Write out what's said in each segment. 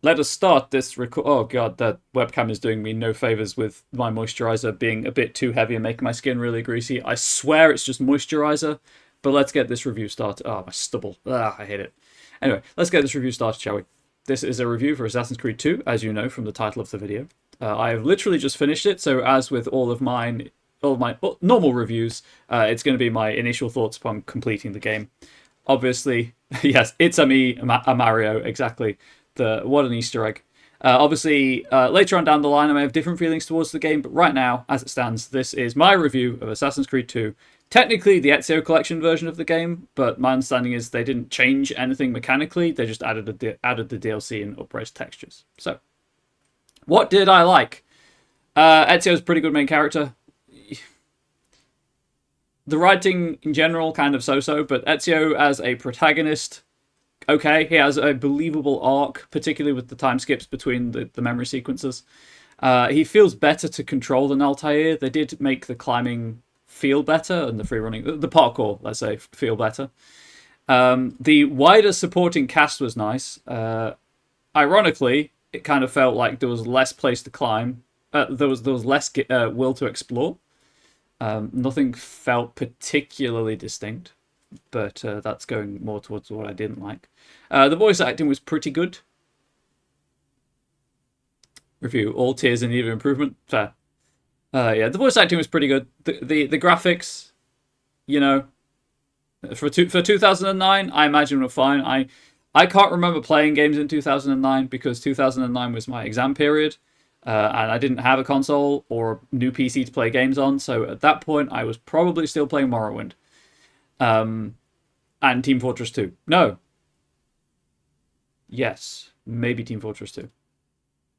let us start this record. Oh god, that webcam is doing me no favors with my moisturizer being a bit too heavy and making my skin really greasy. I swear it's just moisturizer. But let's get this review started. Oh, my stubble. Ah, I hate it. Anyway, let's get this review started, shall we? This is a review for Assassin's Creed 2, as you know from the title of the video. I have literally just finished it, so as with all of my normal reviews, it's going to be my initial thoughts upon completing the game. Obviously, yes, it's a me, a Mario, exactly. What an Easter egg. Obviously, later on down the line, I may have different feelings towards the game, but right now, as it stands, this is my review of Assassin's Creed 2. Technically, the Ezio Collection version of the game, but my understanding is they didn't change anything mechanically. They just added the DLC and upraised textures. So, what did I like? Ezio's a pretty good main character. The writing in general, kind of so-so, but Ezio as a protagonist, okay, he has a believable arc, particularly with the time skips between the memory sequences. He feels better to control than Altair. They did make the climbing feel better and the free running, the parkour, let's say, feel better. The wider supporting cast was nice. Ironically, it kind of felt like there was less place to climb. There was less will to explore. Nothing felt particularly distinct, but that's going more towards what I didn't like. The voice acting was pretty good. Review: all tiers in need of improvement. Fair. Yeah, the voice acting was pretty good. The graphics, you know, for 2009, I imagine were fine. I can't remember playing games in 2009 because 2009 was my exam period, and I didn't have a console or a new PC to play games on. So at that point, I was probably still playing Morrowind, and Team Fortress 2. No, yes, maybe Team Fortress 2.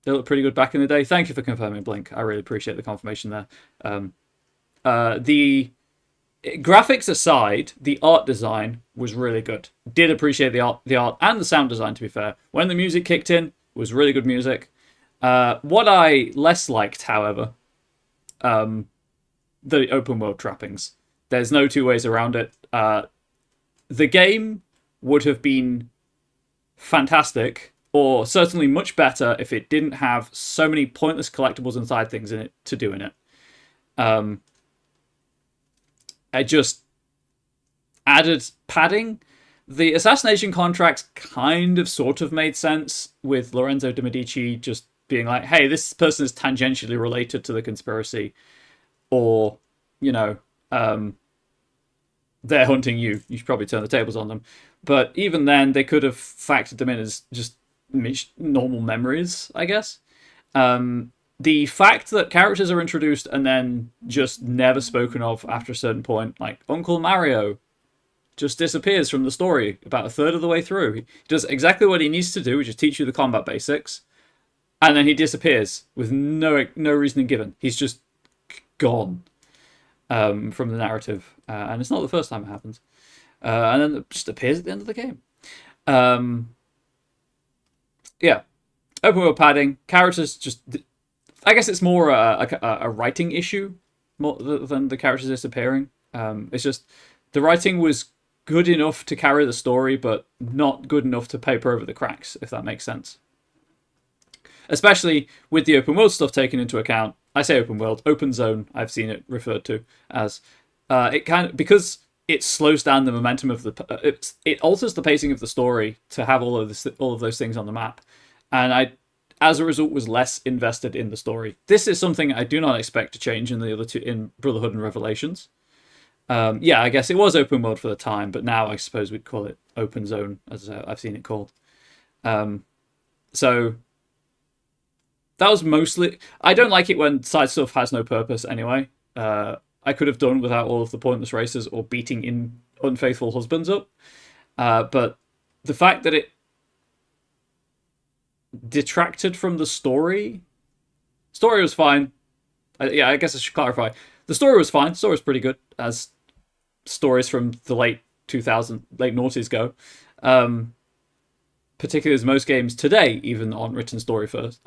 They looked pretty good back in the day. Thank you for confirming, Blink. I really appreciate the confirmation there. The graphics aside, the art design was really good. Did appreciate the art and the sound design, to be fair. When the music kicked in, it was really good music. What I less liked, however, the open world trappings. There's no two ways around it. The game would have been fantastic, or certainly much better, if it didn't have so many pointless collectibles and side things in it to do in it. I just added padding. The assassination contracts kind of sort of made sense with Lorenzo de' Medici just being like, hey, this person is tangentially related to the conspiracy, or, you know, they're hunting you. You should probably turn the tables on them. But even then, they could have factored them in as just normal memories, I guess. The fact that characters are introduced and then just never spoken of after a certain point, like Uncle Mario, just disappears from the story about a third of the way through. He does exactly what he needs to do, which is teach you the combat basics, and then he disappears with no reasoning given. He's just gone from the narrative, and it's not the first time it happens. And then it just appears at the end of the game. Yeah, open world padding, characters just. I guess it's more a writing issue more than the characters disappearing. It's just the writing was good enough to carry the story, but not good enough to paper over the cracks, if that makes sense. Especially with the open world stuff taken into account. I say open world, open zone. I've seen it referred to as it kind of because it slows down the momentum of it alters the pacing of the story to have all of those things on the map, and I, as a result, was less invested in the story. This is something I do not expect to change in the other two, in Brotherhood and Revelations. Yeah, I guess it was open world for the time, but now I suppose we'd call it open zone, as I've seen it called. So that was mostly. I don't like it when side stuff has no purpose anyway. I could have done without all of the pointless races or beating in unfaithful husbands up. But the fact that it detracted from the story was fine. Yeah, I guess I should clarify. The story was fine. The story was pretty good, as stories from the late noughties go. Particularly as most games today even aren't created story first.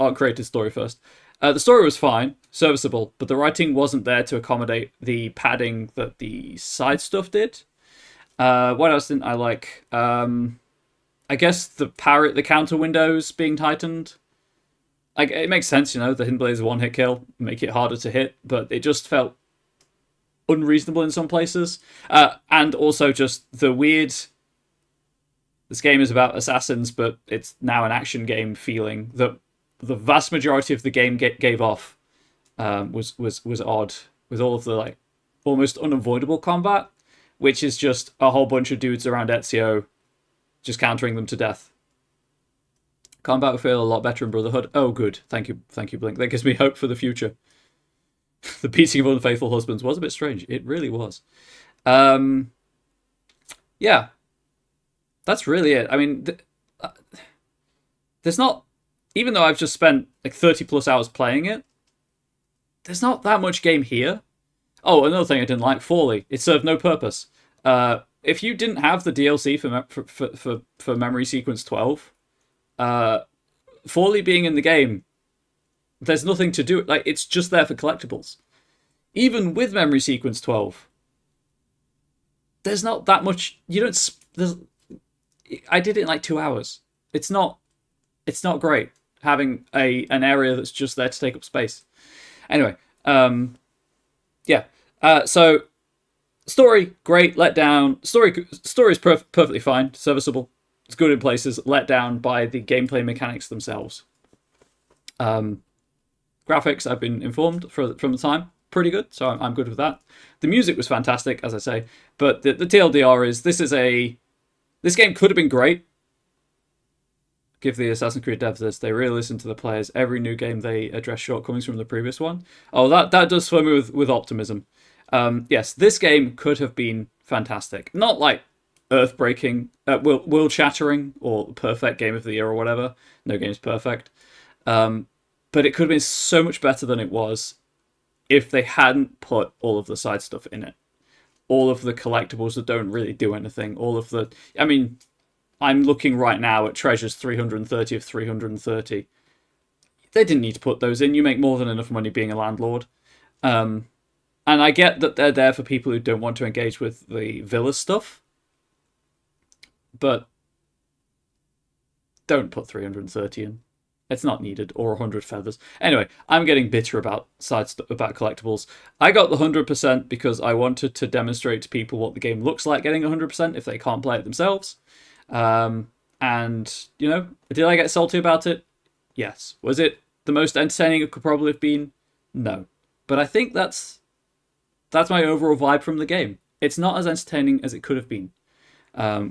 The story was fine, serviceable, but the writing wasn't there to accommodate the padding that the side stuff did. What else didn't I like? I guess the counter windows being tightened. Like, it makes sense, you know, the Hidden Blaze one hit kill, make it harder to hit, but it just felt unreasonable in some places. And also just the weird. This game is about assassins, but it's now an action game feeling that the vast majority of the game gave off was odd, with all of the like almost unavoidable combat, which is just a whole bunch of dudes around Ezio just countering them to death. Combat will feel a lot better in Brotherhood. Oh, good. Thank you, Blink. That gives me hope for the future. The beating of unfaithful husbands was a bit strange. It really was. Yeah, that's really it. I mean, there's not, even though I've just spent like 30 plus hours playing it, there's not that much game here. Oh, another thing I didn't like, Forley. It served no purpose. If you didn't have the DLC for Memory Sequence 12, Forley being in the game, there's nothing to do. Like, it's just there for collectibles. Even with Memory Sequence 12, there's not that much. You don't. I did it in like 2 hours. It's not great having an area that's just there to take up space. Anyway, yeah. So story great, let down. Story's perfectly fine, serviceable. It's good in places, let down by the gameplay mechanics themselves. Graphics, I've been informed from the time, pretty good, so I'm good with that. The music was fantastic, as I say, but the TLDR is this game could have been great. Give the Assassin's Creed devs this. They really listen to the players. Every new game, they address shortcomings from the previous one. Oh, that does fill me with optimism. Yes, this game could have been fantastic. Not like earth-breaking, world-shattering, or perfect game of the year or whatever. No game's perfect. But it could have been so much better than it was if they hadn't put all of the side stuff in it. All of the collectibles that don't really do anything. All of the... I mean, I'm looking right now at treasures 330 of 330. They didn't need to put those in. You make more than enough money being a landlord. And I get that they're there for people who don't want to engage with the villa stuff. But don't put 330 in. It's not needed, or 100 feathers. Anyway, I'm getting bitter about about collectibles. I got the 100% because I wanted to demonstrate to people what the game looks like getting 100% if they can't play it themselves. And, you know, did I get salty about it? Yes. Was it the most entertaining it could probably have been? No. But I think that's my overall vibe from the game. It's not as entertaining as it could have been.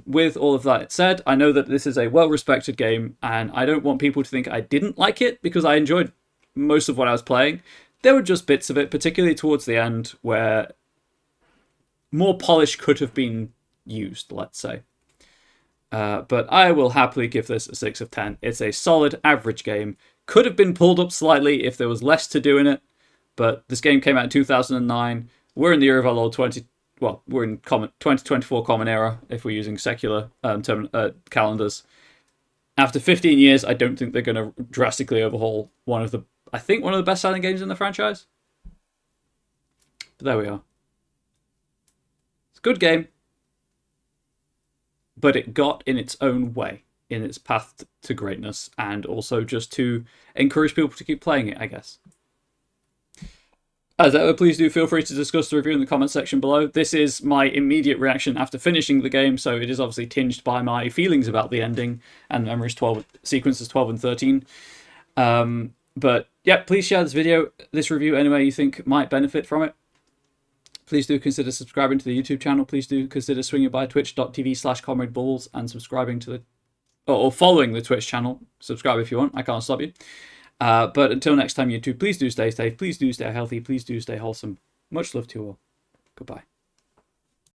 With all of that said, I know that this is a well-respected game, and I don't want people to think I didn't like it, because I enjoyed most of what I was playing. There were just bits of it, particularly towards the end, where more polish could have been used, let's say. But I will happily give this a 6 of 10. It's a solid, average game. Could have been pulled up slightly if there was less to do in it, but this game came out in 2009. We're in the year of our Lord we're in 2024 Common Era, if we're using secular calendars. After 15 years, I don't think they're going to drastically overhaul one of the best-selling games in the franchise. But there we are. It's a good game, but it got in its own way, in its path to greatness, and also just to encourage people to keep playing it, I guess. As ever, please do feel free to discuss the review in the comment section below. This is my immediate reaction after finishing the game, so it is obviously tinged by my feelings about the ending and Memories 12 sequences 12 and 13. But yeah, please share this review anywhere you think might benefit from it. Please do consider subscribing to the YouTube channel. Please do consider swinging by twitch.tv/ComradeBulls and subscribing to or following the Twitch channel. Subscribe if you want. I can't stop you. But until next time, YouTube, please do stay safe. Please do stay healthy. Please do stay wholesome. Much love to you all. Goodbye.